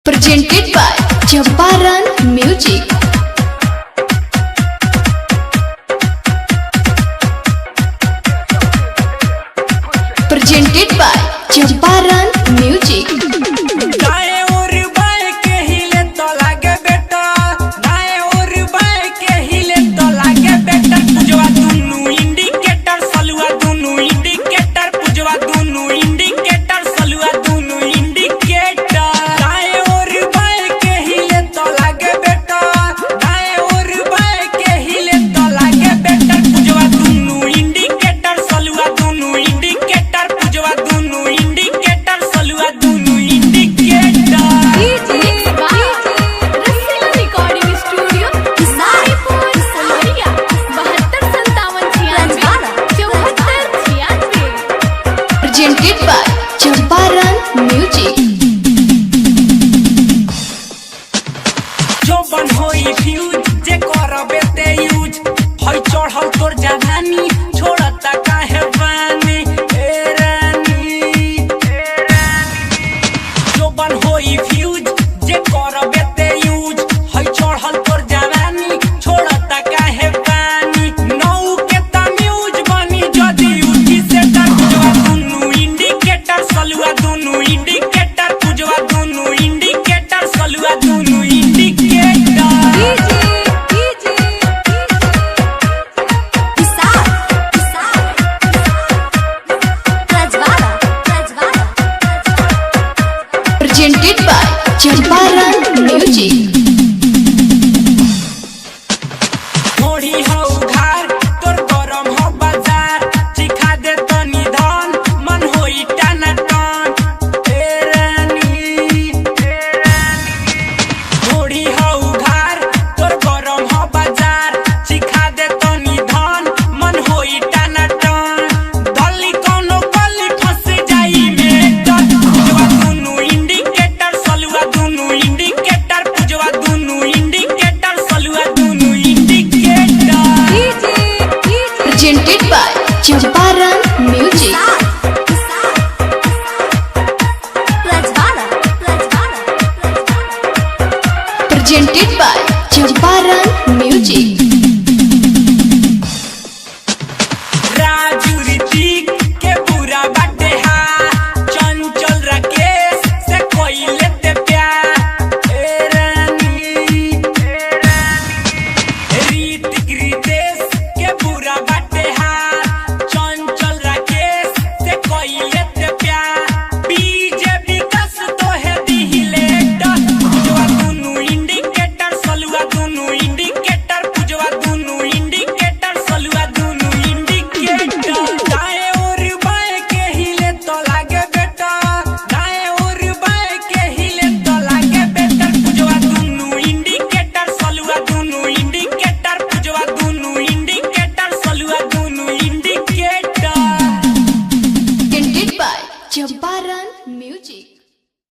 Presented by Champaran Music. Presented by Champaran Music. Presented by Champaran Music. जो बन होई fuse जे करबे ते यूज होई चढ़ल तोर जवानी छोड़ता काहे बानी ए रानी जो बन होई फ्यूज जे करबे ते यूज होई चढ़ल तोर जवानी छोड़ता काहे बानी नौ के त म्यूज बनी जदी उठी से टकवा दुनु इंडिकेटर सलुआ दुनु इंडिकेटर पुजवा दुनु इंडिकेटर सलुआ दुनु Presented by Champaran Music. थोड़ी हो उधार तोर गरम हो बाजार चिखा दे तो निधन मन होई टाना टान ए रानी थोड़ी हो उधार तोर गरम हो बाजार चिखा दे तो निधन मन होई टाना टान दली कोनो गली फंस जाई में पुजवा दुनु इंडिकेटर सलुआ दुनु इंडिकेटर पुजवा दुनु इंडिकेटर सलुआ दुनु Presented by Champaran Music. Presented by Champaran Music.